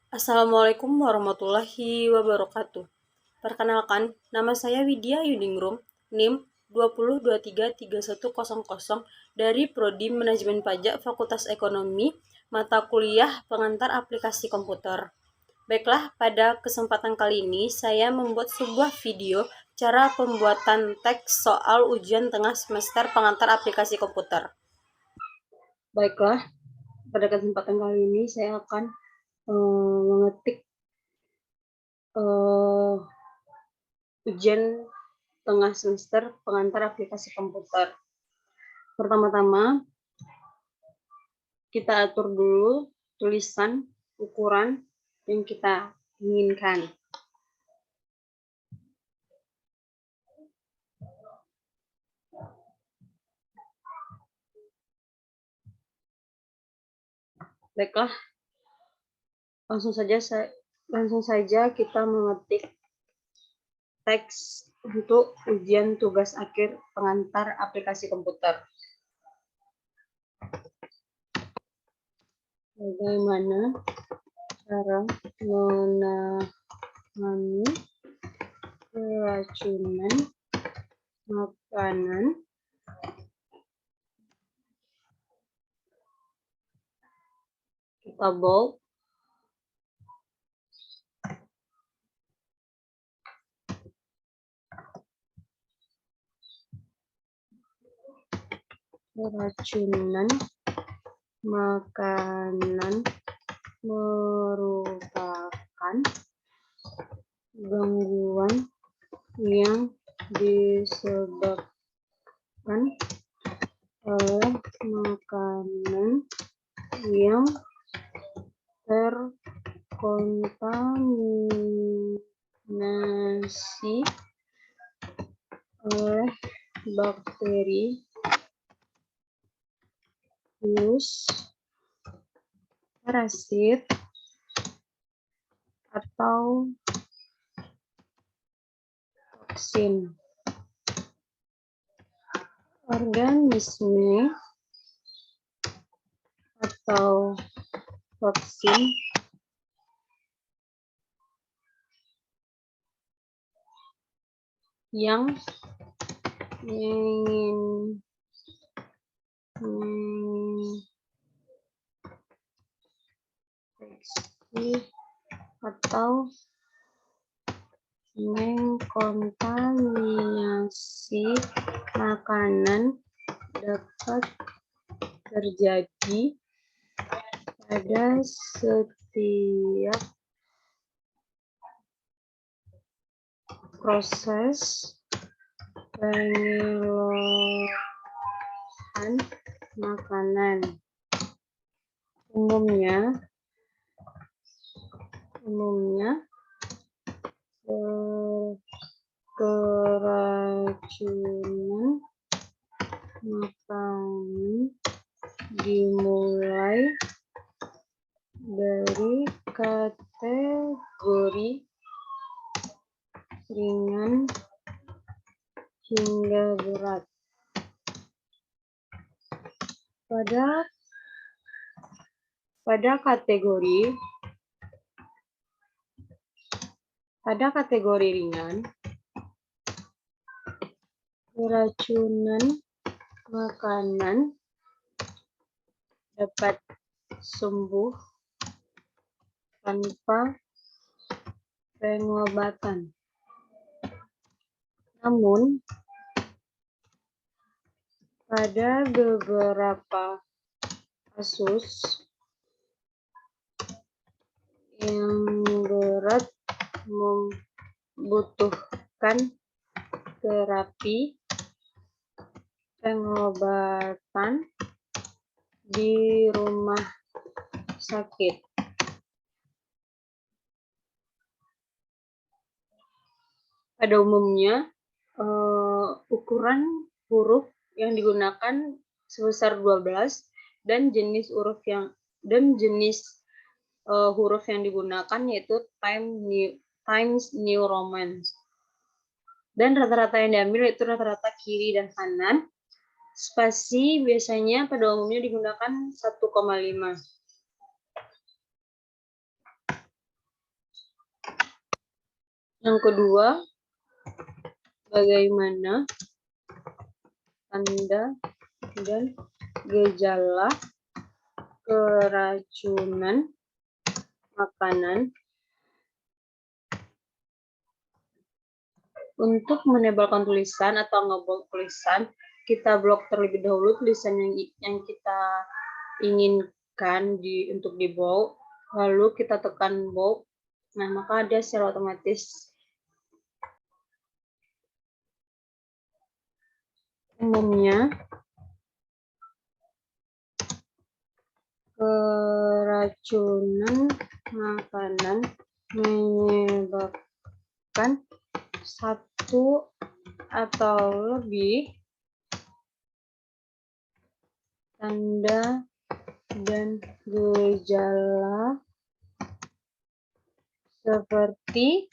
Assalamualaikum warahmatullahi wabarakatuh. Perkenalkan, nama saya Widya Yudingrum, NIM 20233100 dari Prodi Manajemen Pajak Fakultas Ekonomi, mata kuliah pengantar aplikasi komputer. Baiklah, pada kesempatan kali ini saya membuat sebuah video cara pembuatan teks soal ujian tengah semester pengantar aplikasi komputer. Baiklah, pada kesempatan kali ini saya akan mengetik ujian tengah semester pengantar aplikasi komputer. Pertama-tama, kita atur dulu tulisan, ukuran yang kita inginkan. Baiklah, langsung saja kita mengetik teks untuk ujian tugas akhir pengantar aplikasi komputer. Bagaimana cara menangani keracunan makanan kita bold, keracunan makanan merupakan gangguan yang disebabkan oleh makanan yang terkontaminasi oleh bakteri, virus, parasit, atau toksin. Organisme atau toksin yang atau mengkontaminasi makanan dapat terjadi pada setiap proses pengolahan makanan. Umumnya keracunan makanan dimulai dari kategori ringan hingga berat. Pada kategori ringan, keracunan makanan dapat sembuh tanpa pengobatan. Namun, pada beberapa kasus yang berat membutuhkan terapi pengobatan di rumah sakit. Pada umumnya, ukuran huruf yang digunakan sebesar 12 dan jenis huruf yang digunakan yaitu Times New Roman. Dan rata-rata yang diambil itu rata-rata kiri dan kanan. Spasi biasanya pada umumnya digunakan 1,5. Yang kedua, bagaimana tanda dan gejala keracunan makanan. Untuk menebalkan tulisan atau ngebold tulisan, kita blok terlebih dahulu tulisan yang kita inginkan untuk di bold, lalu kita tekan bold. Nah, maka dia secara otomatis umumnya keracunan makanan menyebabkan satu atau lebih tanda dan gejala seperti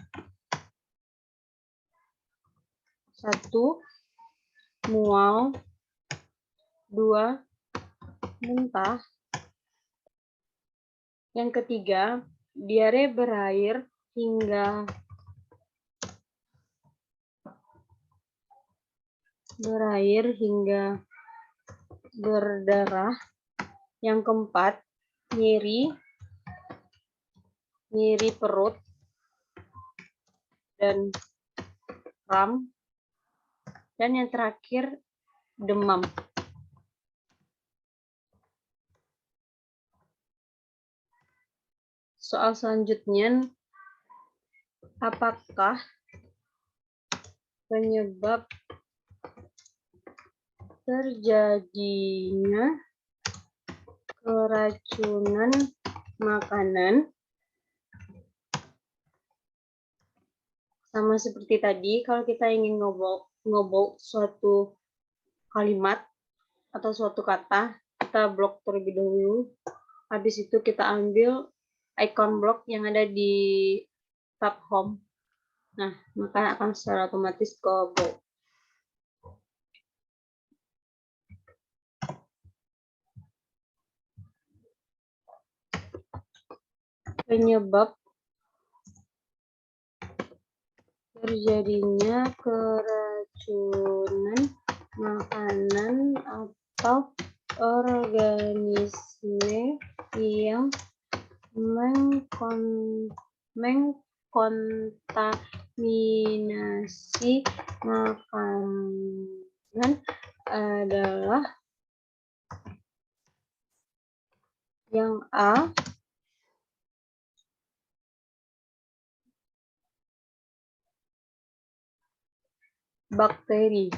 1. Mual, 2. Muntah, yang ketiga diare berair hingga berdarah, yang keempat nyeri perut dan kram, dan yang terakhir demam. Soal selanjutnya, apakah penyebab terjadinya keracunan makanan? Sama seperti tadi, kalau kita ingin ngobrol suatu kalimat atau suatu kata, kita blok terlebih dahulu. Habis itu kita ambil icon blok yang ada di tab home. Nah, maka akan secara otomatis ke blok. Penyebab terjadinya keracunan makanan atau organisme yang mengkontaminasi makanan adalah yang A, bakteri.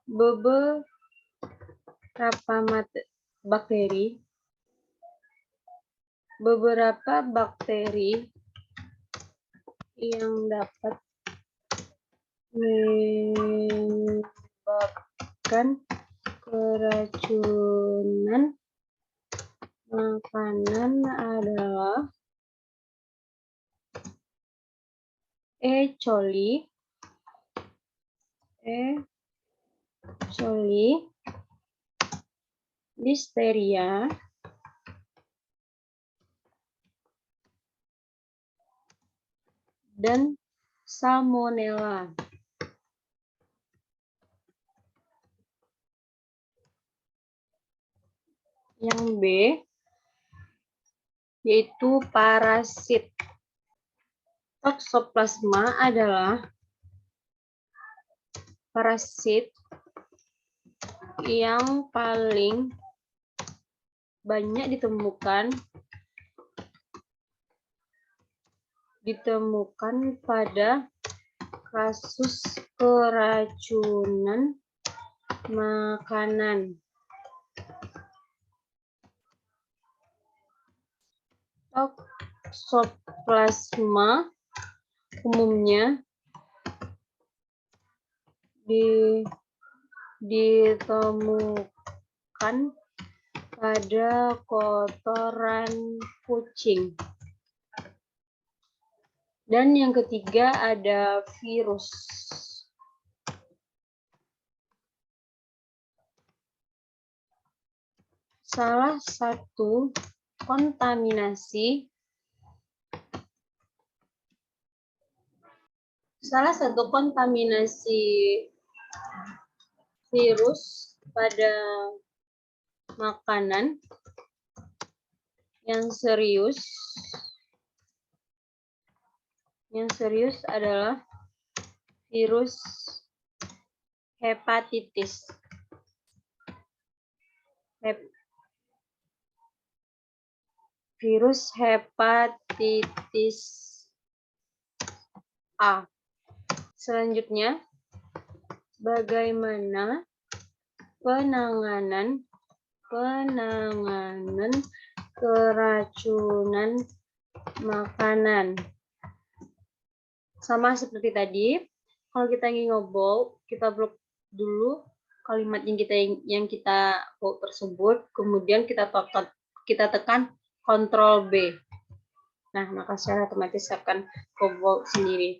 Beberapa bakteri yang dapat menyebabkan keracunan makanan adalah E. coli, listeria, dan salmonella. Yang B yaitu parasit. Toxoplasma adalah parasit yang paling banyak ditemukan pada kasus keracunan makanan. Toxoplasma umumnya ditemukan pada kotoran kucing. Dan yang ketiga ada virus. salah satu kontaminasi virus pada makanan yang serius adalah virus hepatitis. Virus hepatitis A. Selanjutnya, bagaimana penanganan keracunan makanan? Sama seperti tadi, kalau kita ingin ngobrol, kita blok dulu kalimat yang kita bawa tersebut, kemudian kita tekan Ctrl B. Nah, maka secara otomatis akan ngobrol sendiri.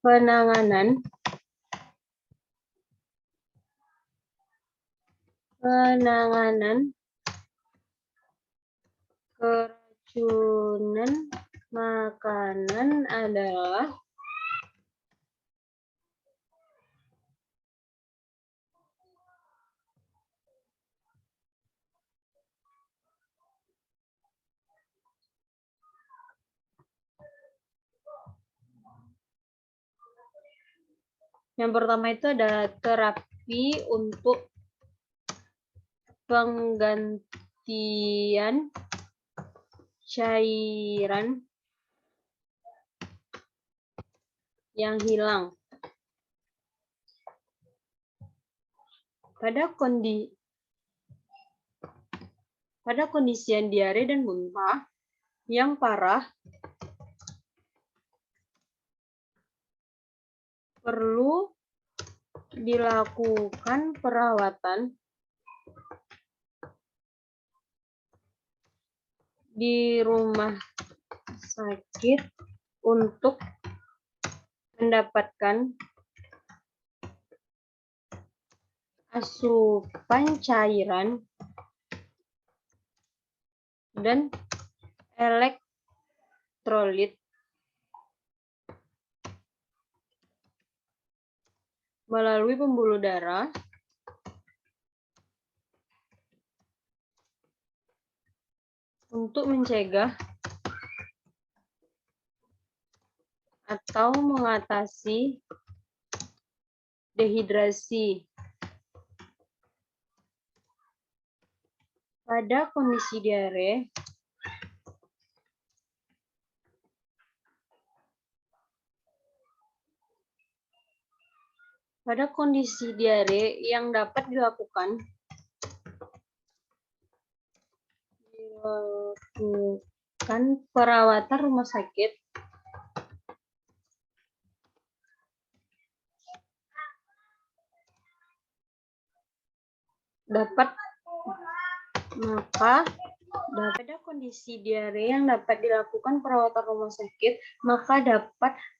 Penanganan keracunan makanan adalah yang pertama itu ada terapi untuk penggantian cairan yang hilang. Pada kondisi diare dan muntah yang parah, perlu dilakukan perawatan di rumah sakit untuk mendapatkan asupan cairan dan elektrolit melalui pembuluh darah untuk mencegah atau mengatasi dehidrasi. Pada kondisi diare, yang dapat dilakukan perawatan rumah sakit dapat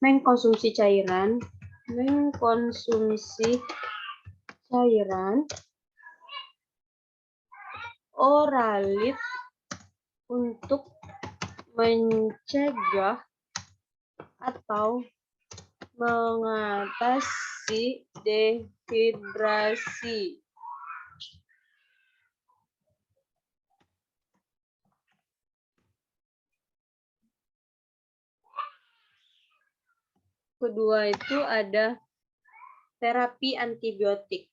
mengkonsumsi cairan oralit untuk mencegah atau mengatasi dehidrasi. Kedua itu ada terapi antibiotik.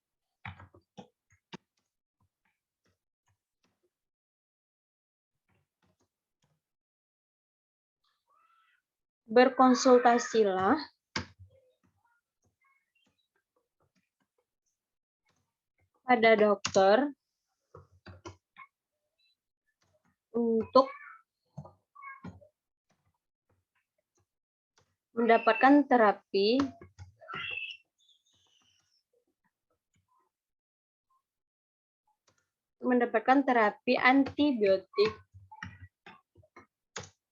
Berkonsultasilah pada dokter untuk mendapatkan terapi antibiotik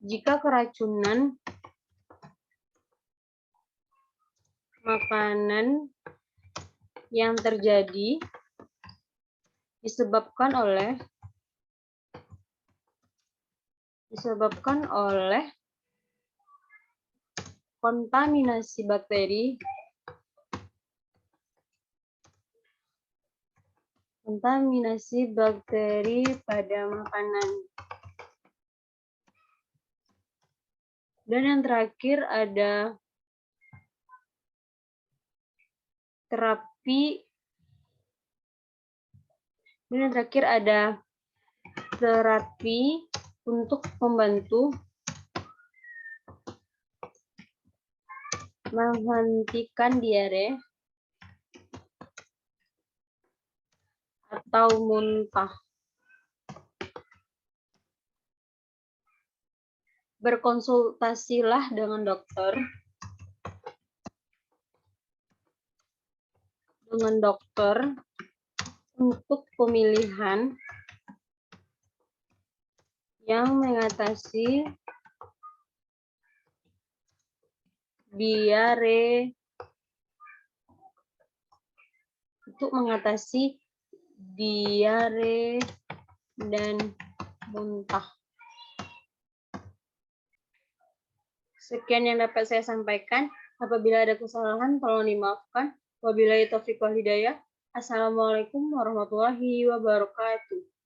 jika keracunan makanan yang terjadi disebabkan oleh kontaminasi bakteri pada makanan. Dan yang terakhir ada terapi untuk membantu menghentikan diare atau muntah. Berkonsultasilah dengan dokter untuk pemilihan yang mengatasi diare dan muntah. Sekian yang dapat saya sampaikan. Apabila ada kesalahan, tolong dimaafkan. Wabillahi taufiq wal hidayah. Assalamualaikum warahmatullahi wabarakatuh.